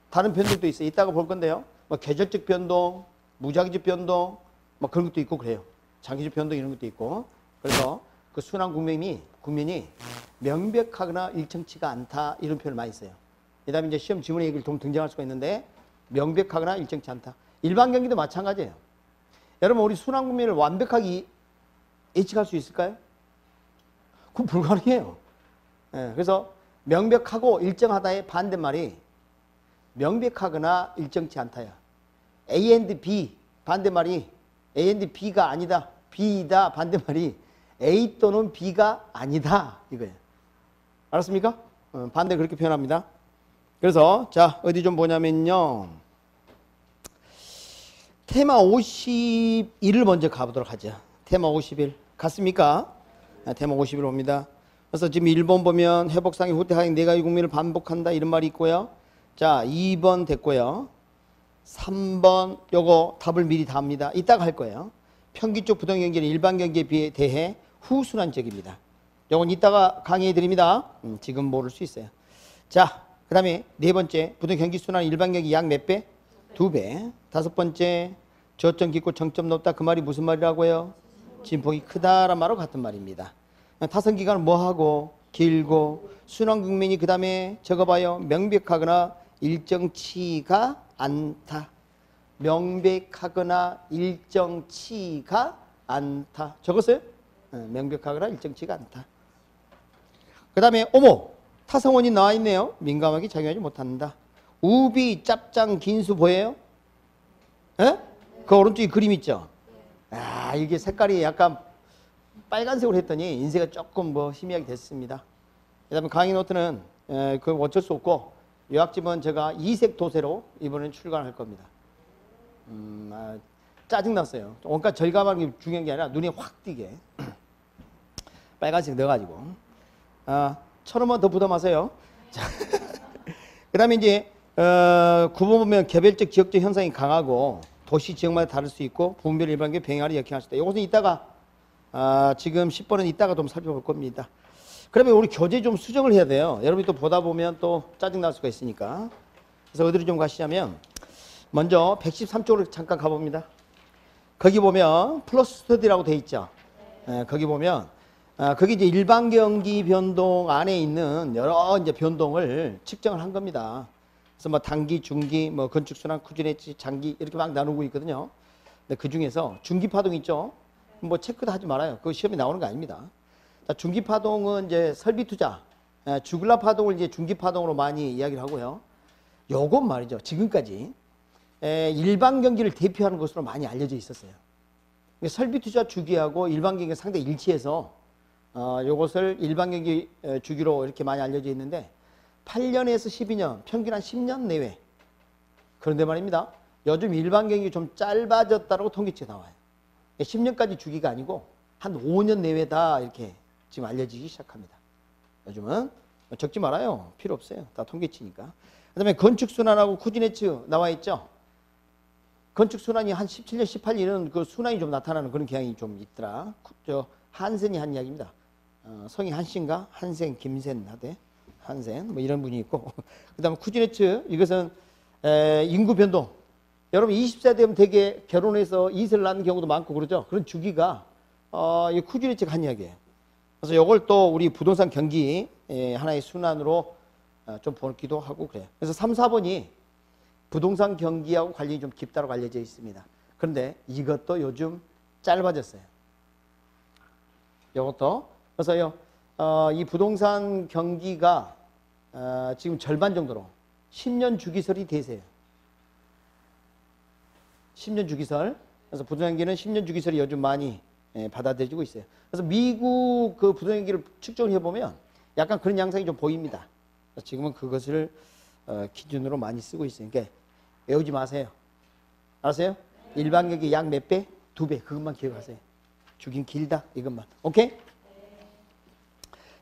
다른 변동도 있어요. 이따가 볼 건데요. 뭐 계절적 변동, 무작위적 변동, 뭐 그런 것도 있고 그래요. 장기적 변동 이런 것도 있고. 그래서 그 순환 국면이 명백하거나 일정치가 않다 이런 표현을 많이 써요. 그다음에 이제 시험 지문에 얘기를 좀 등장할 수가 있는데 명백하거나 일정치 않다. 일반 경기도 마찬가지예요. 여러분 우리 순환 국면을 완벽하게 예측할 수 있을까요? 그건 불가능해요. 예, 그래서 명백하고 일정하다의 반대말이 명백하거나 일정치 않다야. A and B 반대말이 A and B가 아니다. B이다 반대말이 A 또는 B가 아니다 이거예요. 알았습니까? 반대 그렇게 표현합니다. 그래서 자 어디 좀 보냐면요. 테마 51을 먼저 가보도록 하죠. 테마 51 갔습니까? 테마 51 옵니다. 그래서 지금 1번 보면 회복상의 후퇴하여 내가 이 국민을 반복한다 이런 말이 있고요. 자 2번 됐고요. 3번 요거 답을 미리 다 합니다. 이따가 할 거예요. 평균 쪽 부동 경기는 일반 경기에 대해 후순환적입니다. 요건 이따가 강의해 드립니다. 지금 모를 수 있어요. 자, 그 다음에 네 번째 부동 경기 순환 일반 경기 약 몇 배? 2배. 다섯 번째 저점 깊고 정점 높다. 그 말이 무슨 말이라고요? 진폭이 크다란 말하고 같은 말입니다. 타선 기간은 뭐하고 길고 순환 국면이 그 다음에 적어봐요. 명백하거나 일정치가 않다. 명백하거나 일정치가 않다. 적었어요? 명백하거나 일정치가 않다. 그 다음에 어머 타성원이 나와 있네요. 민감하게 작용하지 못한다. 우비 짭짱 긴수 보여요? 에? 그 오른쪽에 그림 있죠? 아 이게 색깔이 약간 빨간색으로 했더니 인쇄가 조금 뭐 희미하게 됐습니다. 그 다음에 강의 노트는 그 어쩔 수 없고 요약집은 제가 이색 도세로 이번엔 출간할 겁니다. 짜증났어요. 원가 절감하는 게 중요한 게 아니라 눈에 확 띄게 빨간색 넣어가지고 1,000원만 더 부담하세요. 그 다음에 이제 9번 보면 개별적 지역적 현상이 강하고 도시 지역마다 다를 수 있고 부분별 일반계 병행하를 역행할 수 있다. 이것은 이따가 지금 10번은 이따가 좀 살펴볼 겁니다. 그러면 우리 교재 좀 수정을 해야 돼요. 여러분이 또 보다 보면 또 짜증날 수가 있으니까. 그래서 어디로 좀 가시냐면 먼저 113쪽으로 잠깐 가봅니다. 거기 보면 플러스 스터디라고 돼 있죠. 거기 보면 거기 이제 일반 경기 변동 안에 있는 여러 이제 변동을 측정을 한 겁니다. 그래서 뭐 단기, 중기, 뭐 건축 순환, 쿠진 엣지, 장기 이렇게 막 나누고 있거든요. 근데 그 중에서 중기 파동 있죠. 뭐 체크도 하지 말아요. 그거 시험에 나오는 거 아닙니다. 자, 중기 파동은 이제 설비 투자, 주글라 파동을 이제 중기 파동으로 많이 이야기를 하고요. 요건 말이죠. 지금까지 일반 경기를 대표하는 것으로 많이 알려져 있었어요. 설비 투자 주기하고 일반 경기가 상당히 일치해서 요것을 일반 경기 주기로 이렇게 많이 알려져 있는데 8년에서 12년, 평균 한 10년 내외. 그런데 말입니다. 요즘 일반 경기 좀 짧아졌다고 통계치가 나와요. 10년까지 주기가 아니고 한 5년 내외다 이렇게 지금 알려지기 시작합니다. 요즘은 적지 말아요. 필요 없어요. 다 통계치니까. 그 다음에 건축순환하고 쿠지네츠 나와 있죠. 건축순환이 한 17년, 18년은 그 순환이 좀 나타나는 그런 경향이 좀 있더라. 저 한센이 한 이야기입니다. 성이 한신가? 한센, 김센 하대. 한센 뭐 이런 분이 있고 그 다음에 쿠지네츠 이것은 인구 변동. 여러분 20세 되면 되게 결혼해서 이세를 낳는 경우도 많고 그러죠. 그런 주기가 이 쿠지네츠가 한 이야기예요. 그래서 이걸 또 우리 부동산 경기 하나의 순환으로 좀 보기도 하고 그래요. 그래서 3, 4번이 부동산 경기하고 관련이 좀 깊다고 알려져 있습니다. 그런데 이것도 요즘 짧아졌어요. 이것도. 그래서요, 이 부동산 경기가 지금 절반 정도로 10년 주기설이 되세요. 10년 주기설. 그래서 부동산 경기는 10년 주기설이 요즘 많이 받아들여지고 있어요. 그래서 미국 그 부동산 경기를 측정을 해보면 약간 그런 양상이 좀 보입니다. 지금은 그것을 기준으로 많이 쓰고 있어요. 그러니까 외우지 마세요. 알았어요? 일반 경기 약 몇 배? 2배. 그것만 기억하세요. 주긴 길다. 이것만. 오케이?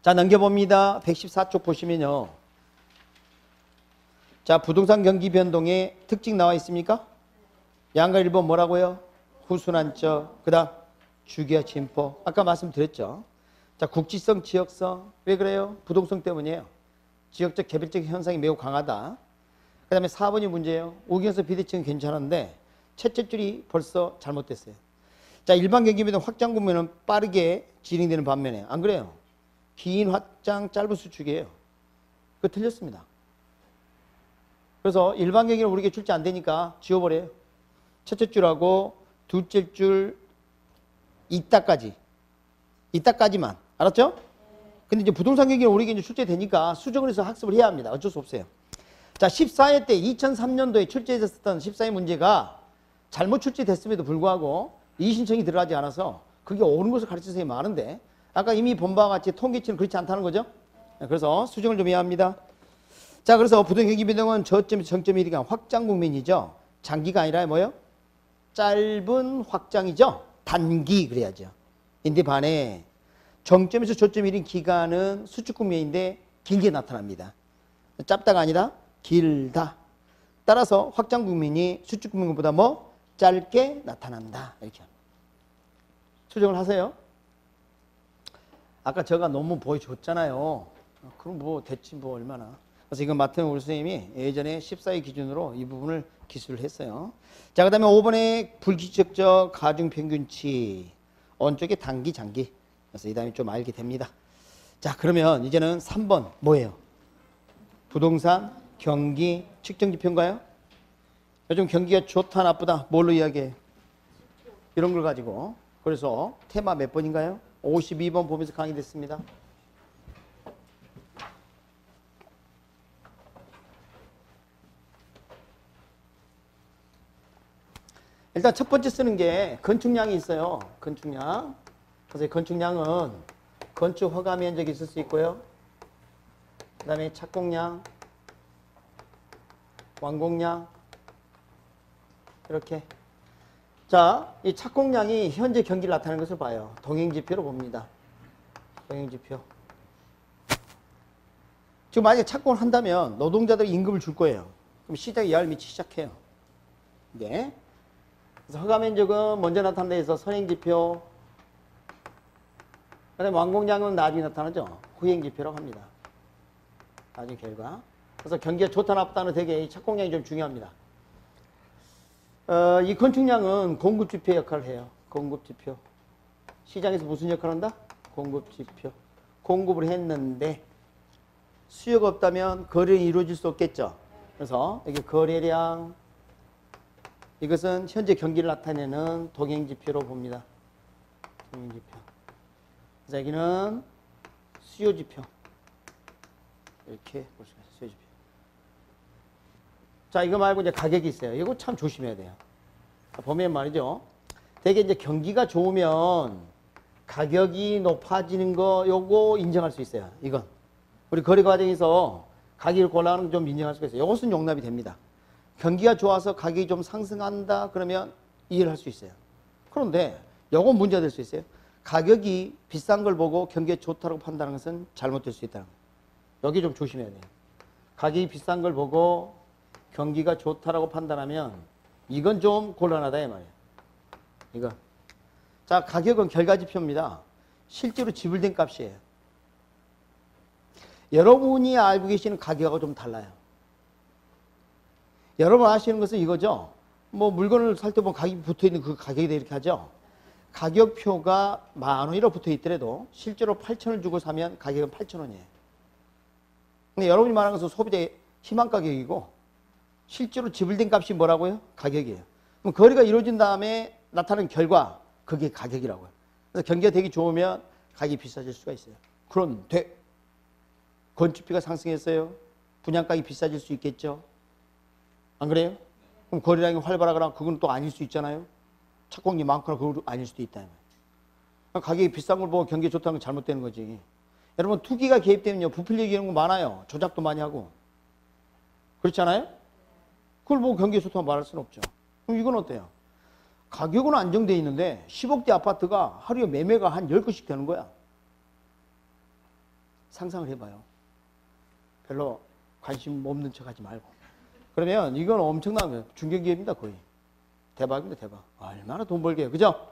자, 넘겨봅니다. 114쪽 보시면요. 자, 부동산 경기 변동의 특징 나와 있습니까? 양가 1번 뭐라고요? 후순환적. 그 다음 주기와 진포. 아까 말씀드렸죠. 자, 국지성, 지역성. 왜 그래요? 부동성 때문이에요. 지역적, 개별적 현상이 매우 강하다. 그 다음에 4번이 문제예요. 우경성 비대칭은 괜찮은데 첫째 줄이 벌써 잘못됐어요. 자, 일반 경기 변동 확장 구면은 빠르게 진행되는 반면에 안 그래요? 긴 확장, 짧은 수축이에요. 그거 틀렸습니다. 그래서 일반 경기는 우리에게 출제 안 되니까 지워버려요. 첫째 줄하고 둘째 줄 이따까지만. 알았죠? 근데 이제 부동산 경기는 우리에게 이제 출제되니까 수정을 해서 학습을 해야 합니다. 어쩔 수 없어요. 자, 14회 때 2003년도에 출제됐었던 14회 문제가 잘못 출제됐음에도 불구하고 이의신청이 들어가지 않아서 그게 옳은 것을 가르치는 선생님이 많은데 아까 이미 본 바와 같이 통계치는 그렇지 않다는 거죠. 그래서 수정을 좀 해야 합니다. 자, 그래서 부동산 경기 변동은 저점에서 정점이 이르간 확장 국면이죠. 장기가 아니라 뭐예요? 짧은 확장이죠. 단기 그래야죠. 인데 반해 정점에서 저점이 이른 기간은 수축 국면인데 길게 나타납니다. 짧다가 아니라 길다. 따라서 확장 국면이 수축 국면보다 뭐 짧게 나타난다. 이렇게 수정을 하세요. 아까 제가 논문 보여줬잖아요. 그럼 뭐 됐지 뭐 얼마나. 그래서 이건 마태용 우리 선생님이 예전에 14위 기준으로 이 부분을 기술을 했어요. 자, 그 다음에 5번에 불규칙적 가중평균치. 어느 쪽에 단기, 장기. 그래서 이 다음에 좀 알게 됩니다. 자, 그러면 이제는 3번 뭐예요? 부동산, 경기, 측정지표인가요? 요즘 경기가 좋다, 나쁘다. 뭘로 이야기해요? 이런 걸 가지고. 그래서 테마 몇 번인가요? 52번 보면서 강의됐습니다. 일단 첫 번째 쓰는 게 건축량이 있어요. 건축량. 그래서 건축량은 건축 허가 면적이 있을 수 있고요. 그 다음에 착공량, 완공량 이렇게. 자, 이 착공량이 현재 경기를 나타내는 것을 봐요. 동행지표로 봅니다. 동행지표. 지금 만약에 착공을 한다면 노동자들이 임금을 줄 거예요. 그럼 시장에 영향을 미치기 시작해요. 이게. 그래서 허가 면적은 먼저 나타나서 선행지표, 그다음에 완공량은 나중에 나타나죠. 후행지표라고 합니다. 나중 결과. 그래서 경기가 좋다 나쁘다는 되게 이 착공량이 좀 중요합니다. 이 건축량은 공급지표 역할을 해요. 공급지표. 시장에서 무슨 역할을 한다? 공급지표. 공급을 했는데 수요가 없다면 거래는 이루어질 수 없겠죠. 그래서 이게 거래량, 이것은 현재 경기를 나타내는 동행지표로 봅니다. 동행지표. 그래서 여기는 수요지표. 이렇게 볼 수가 있어요. 수요지표. 자, 이거 말고 이제 가격이 있어요. 이거 참 조심해야 돼요. 보면 말이죠. 되게 이제 경기가 좋으면 가격이 높아지는 거 요거 인정할 수 있어요. 이건. 우리 거래 과정에서 가격을 골라가는 좀 인정할 수가 있어요. 이것은 용납이 됩니다. 경기가 좋아서 가격이 좀 상승한다 그러면 이해를 할 수 있어요. 그런데 요건 문제가 될 수 있어요. 가격이 비싼 걸 보고 경기가 좋다고 판단하는 것은 잘못될 수 있다는 거예요. 여기 좀 조심해야 돼요. 가격이 비싼 걸 보고 경기가 좋다라고 판단하면 이건 좀 곤란하다 이 말이에요. 이거. 자, 가격은 결과지표입니다. 실제로 지불된 값이에요. 여러분이 알고 계시는 가격하고 좀 달라요. 여러분 아시는 것은 이거죠. 뭐 물건을 살 때 보면 가격이 붙어있는 그 가격이 이렇게 하죠. 가격표가 10,000원이라고 붙어있더라도 실제로 8,000원 주고 사면 가격은 8,000원이에요. 근데 여러분이 말하는 것은 소비자의 희망 가격이고 실제로 지불된 값이 뭐라고요? 가격이에요. 그럼 거래가 이루어진 다음에 나타나는 결과, 그게 가격이라고요. 그래서 경기가 되게 좋으면 가격이 비싸질 수가 있어요. 그런데 건축비가 상승했어요. 분양가격이 비싸질 수 있겠죠. 안 그래요? 그럼 거래량이 활발하거나 그건 또 아닐 수 있잖아요. 착공이 많거나 그건 아닐 수도 있다. 가격이 비싼 걸 보고 경기가 좋다는 건 잘못되는 거지. 여러분 투기가 개입되면요. 부풀리기 이런 거 많아요. 조작도 많이 하고. 그렇지 않아요? 그걸 보고 경기가 좋다고 말할 수는 없죠. 그럼 이건 어때요? 가격은 안정되어 있는데 10억대 아파트가 하루에 매매가 한 10건씩 되는 거야. 상상을 해봐요. 별로 관심 없는 척 하지 말고. 그러면 이건 엄청난 거예요. 중견기업입니다, 거의. 대박입니다, 대박. 얼마나 돈 벌게요. 그죠?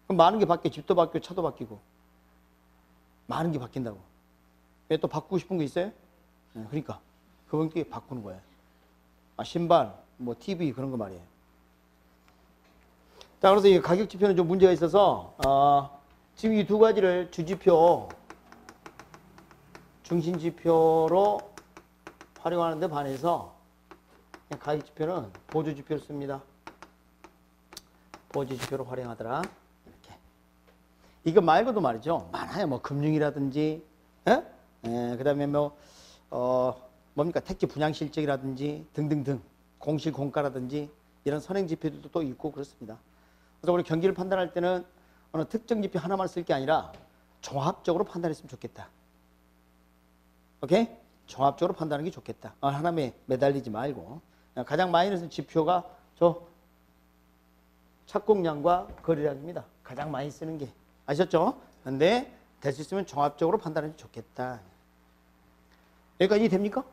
그럼 많은 게 바뀌어. 집도 바뀌고, 차도 바뀌고. 많은 게 바뀐다고. 왜 또 바꾸고 싶은 거 있어요? 네, 그러니까. 그건 게 바꾸는 거예요. 신발, 뭐, TV, 그런 거 말이에요. 자, 그래서 이 가격 지표는 좀 문제가 있어서, 지금 이 두 가지를 주지표, 중심지표로 활용하는데 반해서 가격지표는 보조지표를 씁니다. 보조지표로 활용하더라. 이렇게. 이거 말고도 말이죠. 많아요. 뭐 금융이라든지, 그 다음에 뭐, 뭡니까? 택지 분양 실적이라든지 등등등. 공실 공가라든지 이런 선행지표들도 또 있고 그렇습니다. 그래서 우리 경기를 판단할 때는 어느 특정 지표 하나만 쓸 게 아니라 종합적으로 판단했으면 좋겠다. 오케이? 종합적으로 판단하는 게 좋겠다. 하나에 매달리지 말고. 가장 많이 쓰는 지표가 저 착공량과 거래량입니다. 가장 많이 쓰는 게. 아셨죠? 근데 될 수 있으면 종합적으로 판단하면 좋겠다. 여기까지 됩니까?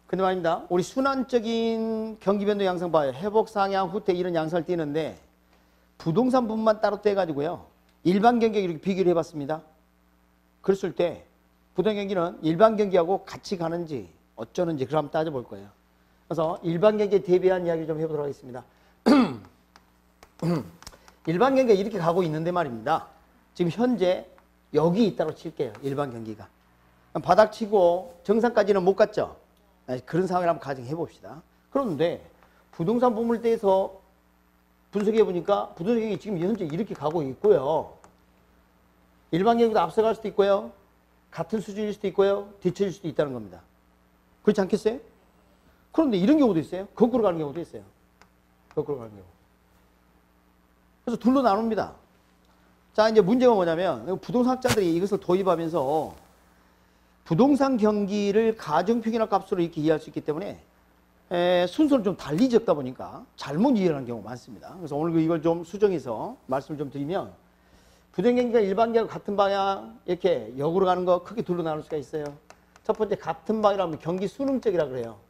근데 말입니다. 우리 순환적인 경기 변동 양상 봐요. 회복, 상향, 후퇴 이런 양상을 띄는데 부동산 부분만 따로 떼가지고요. 일반 경기 이렇게 비교를 해봤습니다. 그랬을 때 부동산 경기는 일반 경기하고 같이 가는지 어쩌는지 그럼 따져볼 거예요. 그래서 일반 경기에 대비한 이야기 좀 해보도록 하겠습니다. 일반 경기가 이렇게 가고 있는데 말입니다. 지금 현재 여기 있다고 칠게요. 일반 경기가. 바닥 치고 정상까지는 못 갔죠. 그런 상황을 한번 가정해 봅시다. 그런데 부동산 부문을 떼서 분석해 보니까 부동산 경기 지금 현재 이렇게 가고 있고요. 일반 경기도 앞서갈 수도 있고요. 같은 수준일 수도 있고요. 뒤처질 수도 있다는 겁니다. 그렇지 않겠어요? 그런데 이런 경우도 있어요. 거꾸로 가는 경우도 있어요. 거꾸로 가는 경우. 그래서 둘로 나눕니다. 자, 이제 문제가 뭐냐면 부동산학자들이 이것을 도입하면서 부동산 경기를 가정평균화 값으로 이렇게 이해할 수 있기 때문에 순서를 좀 달리 적다 보니까 잘못 이해하는 경우가 많습니다. 그래서 오늘 이걸 좀 수정해서 말씀을 좀 드리면 부동산 경기가 일반 경기와 같은 방향 이렇게 역으로 가는 거 크게 둘로 나눌 수가 있어요. 첫 번째 같은 방향이라면 경기 수능적이라 그래요.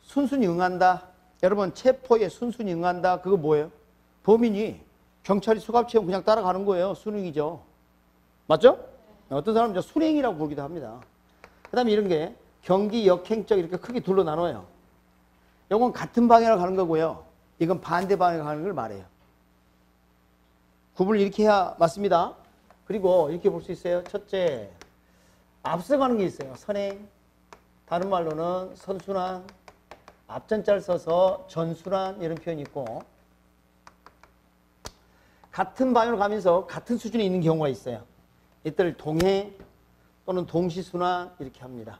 순순히 응한다. 여러분 체포에 순순히 응한다. 그거 뭐예요? 범인이 경찰이 수갑채우고 그냥 따라가는 거예요. 수능이죠. 맞죠? 어떤 사람은 순행이라고 부르기도 합니다. 그 다음에 이런 게 경기 역행적 이렇게 크게 둘로 나눠요. 이건 같은 방향으로 가는 거고요. 이건 반대 방향으로 가는 걸 말해요. 구분을 이렇게 해야 맞습니다. 그리고 이렇게 볼 수 있어요. 첫째, 앞서가는 게 있어요. 선행. 다른 말로는 선순환. 앞전자를 써서 전순환 이런 표현이 있고 같은 방향으로 가면서 같은 수준에 있는 경우가 있어요. 이때를 동행 또는 동시순환 이렇게 합니다.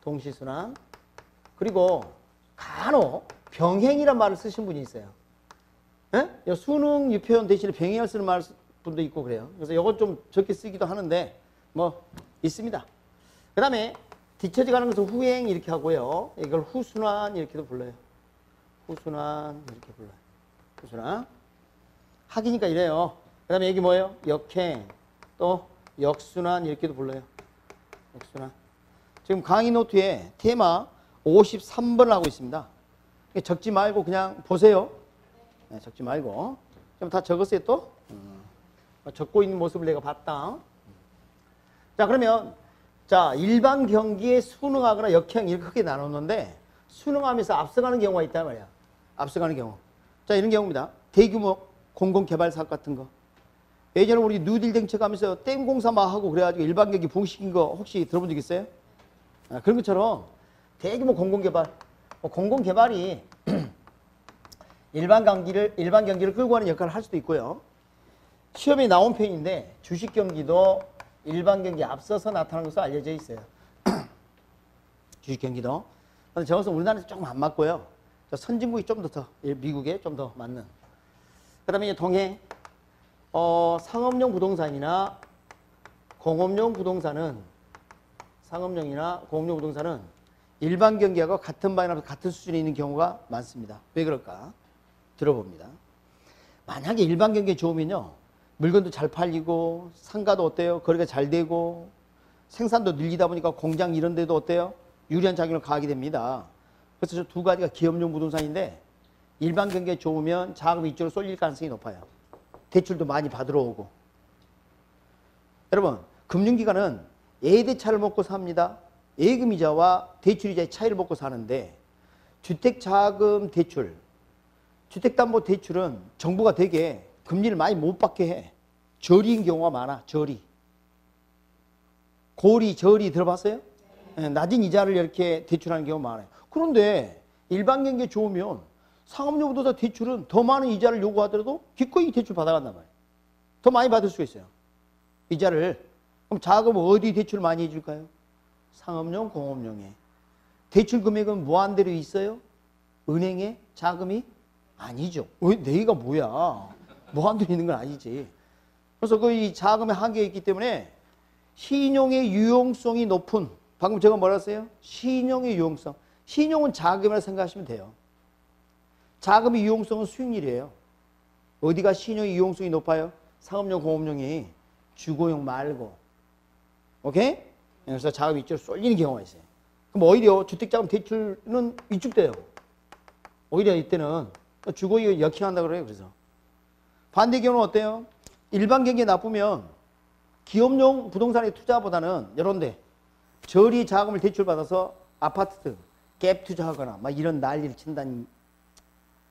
동시순환. 그리고 간혹 병행이란 말을 쓰신 분이 있어요. 예? 수능 유표현 대신에 병행을 쓰는 말 분도 있고 그래요. 그래서 이건 좀 적게 쓰기도 하는데 뭐 있습니다. 그 다음에 뒤처지 가는 것은 후행 이렇게 하고요. 이걸 후순환 이렇게도 불러요. 후순환 이렇게 불러요. 후순환. 학이니까 이래요. 그 다음에 여기 뭐예요? 역행 또 역순환 이렇게도 불러요. 역순환. 지금 강의 노트에 테마 53번을 하고 있습니다. 적지 말고 그냥 보세요. 네, 적지 말고. 좀 다 적었어요 또? 적고 있는 모습을 내가 봤다. 자 그러면 자 일반 경기에 순응하거나 역행 이렇게 크게 나눴는데 순응하면서 앞서가는 경우가 있단 말이야. 앞서가는 경우. 자 이런 경우입니다. 대규모 공공개발 사업 같은 거. 예전에 우리 뉴딜 정책하면서 댐 공사 막 하고 그래가지고 일반 경기 부흥시킨 거 혹시 들어본 적 있어요? 그런 것처럼 대규모 공공개발. 공공개발이 일반 경기를 끌고 가는 역할을 할 수도 있고요. 시험에 나온 편인데 주식 경기도 일반 경기에 앞서서 나타나는 것으로 알려져 있어요. 주식 경기도. 그런데 저것은 우리나라에서 조금 안 맞고요. 선진국이 좀 더 미국에 좀 더 맞는. 그 다음에 동행. 상업용 부동산이나 공업용 부동산은 일반 경기하고 같은 방향으로 같은 수준에 있는 경우가 많습니다. 왜 그럴까? 들어봅니다. 만약에 일반 경기에 좋으면요. 물건도 잘 팔리고 상가도 어때요? 거래가 잘 되고 생산도 늘리다 보니까 공장 이런 데도 어때요? 유리한 작용을 가하게 됩니다. 그래서 저 두 가지가 기업용 부동산인데 일반 경기에 좋으면 자금이 이쪽으로 쏠릴 가능성이 높아요. 대출도 많이 받으러 오고. 여러분 금융기관은 예대차를 먹고 삽니다. 예금이자와 대출이자의 차이를 먹고 사는데 주택자금 대출, 주택담보대출은 정부가 되게 금리를 많이 못 받게 해. 저리인 경우가 많아. 저리. 고리, 저리 들어봤어요? 네. 낮은 이자를 이렇게 대출하는 경우가 많아요. 그런데 일반 경기에 좋으면 상업용부동산 대출은 더 많은 이자를 요구하더라도 기꺼이 대출 받아간단 말이에요. 더 많이 받을 수가 있어요. 이자를. 그럼 자금은 어디 대출을 많이 해줄까요? 상업용, 공업용에. 대출 금액은 무한대로 있어요? 은행에 자금이? 아니죠. 왜 내가 뭐야? 무한대로 있는 건 아니지. 그래서 그 자금의 한계가 있기 때문에 신용의 유용성이 높은, 방금 제가 뭐라 했어요? 신용의 유용성. 신용은 자금이라 생각하시면 돼요. 자금의 유용성은 수익률이에요. 어디가 신용의 유용성이 높아요? 상업용, 공업용이 주거용 말고. 오케이? 그래서 자금이 이쪽으로 쏠리는 경우가 있어요. 그럼 오히려 주택자금 대출은 위축돼요. 오히려 이때는 주거용이 역행한다 그래요. 그래서 반대 경우는 어때요? 일반 경기에 나쁘면 기업용 부동산에 투자보다는 이런데 저리 자금을 대출받아서 아파트 갭 투자하거나 막 이런 난리를 친다니.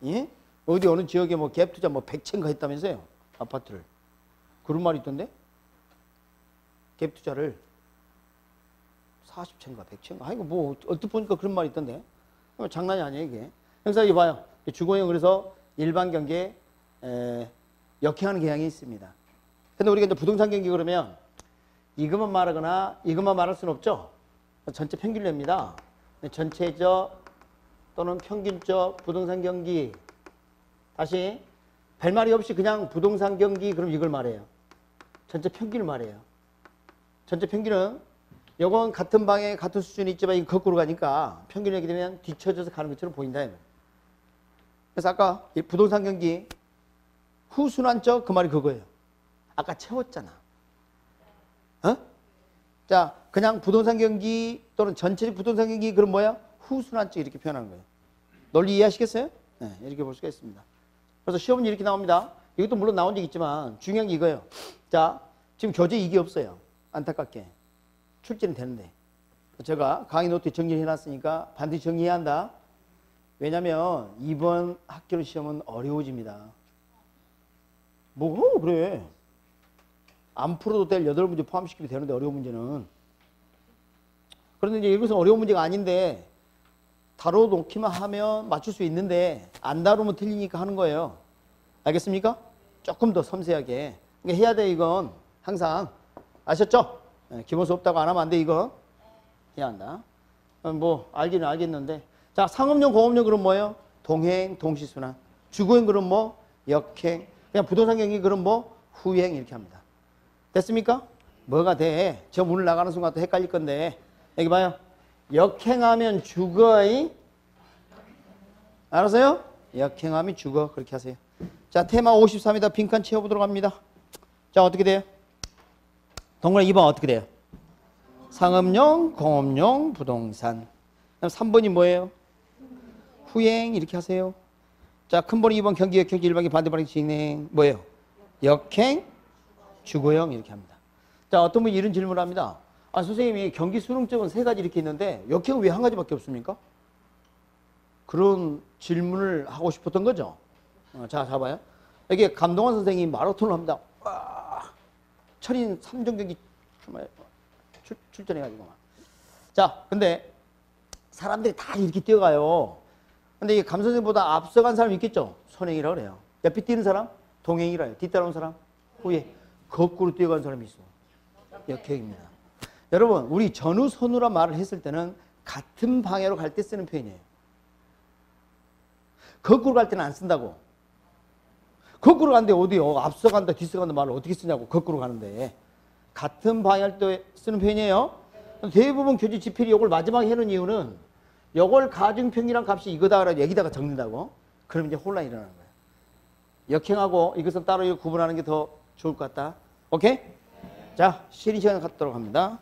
예? 어디 어느 지역에 뭐 갭 투자 뭐 100채인가 했다면서요? 아파트를. 그런 말이 있던데? 갭 투자를 40채인가 100채인가. 아이고 뭐 어떻게 보니까 그런 말이 있던데. 장난이 아니에요 이게. 그래서 이거 봐요. 주거용 그래서 일반 경기에 역행하는 경향이 있습니다. 근데 우리가 이제 부동산 경기 그러면 이것만 말하거나 이것만 말할 수는 없죠. 전체 평균을 냅니다. 전체적 또는 평균적 부동산 경기. 다시 별말이 없이 그냥 부동산 경기 그럼 이걸 말해요. 전체 평균을 말해요. 전체 평균은 요건 같은 방에 같은 수준이 있지만 이거 거꾸로 가니까 평균을 하게 되면 뒤쳐져서 가는 것처럼 보인다. 그래서 아까 부동산 경기 후순환적 그 말이 그거예요. 아까 채웠잖아. 어? 자, 그냥 부동산 경기 또는 전체적 부동산 경기 그럼 뭐야? 후순환적 이렇게 표현하는 거예요. 논리 이해하시겠어요? 네, 이렇게 볼 수가 있습니다. 그래서 시험은 이렇게 나옵니다. 이것도 물론 나온 적 있지만 중요한 게 이거예요. 자, 지금 교재 이게 없어요. 안타깝게. 출제는 되는데. 제가 강의 노트에 정리해 놨으니까 반드시 정리해야 한다. 왜냐면 이번 학교 시험은 어려워집니다. 뭐 그래. 안 풀어도 될 8문제 포함시키면 되는데 어려운 문제는. 그런데 이제 이것은 어려운 문제가 아닌데 다뤄놓기만 하면 맞출 수 있는데 안 다루면 틀리니까 하는 거예요. 알겠습니까? 조금 더 섬세하게. 그러니까 해야 돼 이건 항상. 아셨죠? 네, 기본 수업 없다고 안 하면 안 돼 이거. 해야 한다. 뭐 알기는 알겠는데. 자, 상업용, 공업용 그럼 뭐예요? 동행, 동시순환. 주거용 그럼 뭐? 역행. 그냥 부동산 경기 그럼 뭐? 후행 이렇게 합니다. 됐습니까? 뭐가 돼? 저 문을 나가는 순간 또 헷갈릴 건데. 여기 봐요. 역행하면 죽어이. 알았어요? 역행하면 죽어. 그렇게 하세요. 자, 테마 53이다. 빈칸 채워보도록 합니다. 자, 어떻게 돼요? 동그라미 2번 어떻게 돼요? 상업용, 공업용, 부동산. 그럼 3번이 뭐예요? 후행 이렇게 하세요. 자, 큰 번이 2번 경기, 역행지, 일반기, 반대 방향 진행. 뭐예요? 역행, 주거용 이렇게 합니다. 자, 어떤 분이 이런 질문을 합니다. 아, 선생님이 경기 수능적은 3가지 이렇게 있는데 역행은 왜 1가지밖에 없습니까? 그런 질문을 하고 싶었던 거죠. 자, 봐봐요. 여기 감동환 선생님이 마라톤을 합니다. 와, 철인 3종 경기 출전해가지고. 자, 근데 사람들이 다 이렇게 뛰어가요. 근데 이 감 선생님보다 앞서간 사람이 있겠죠? 선행이라고 그래요. 옆에 뛰는 사람? 동행이라 해요. 뒤따라온 사람? 후에. 거꾸로 뛰어가는 사람이 있어. 역행입니다. 여러분, 우리 전후선후라 말을 했을 때는 같은 방향으로 갈 때 쓰는 표현이에요. 거꾸로 갈 때는 안 쓴다고. 거꾸로 가는데 어디요? 앞서간다, 뒤서간다 말을 어떻게 쓰냐고. 거꾸로 가는데. 같은 방향 때 쓰는 표현이에요. 대부분 교재 지필이 이걸 마지막에 해놓은 이유는 이걸 가중평균이란 값이 이거다 그래 여기다가 적는다고. 그러면 이제 혼란이 일어나는 거예요. 역행하고 이것은 따로 구분하는 게 더 좋을 것 같다. 오케이? 자, 쉬는 시간 갖도록 합니다.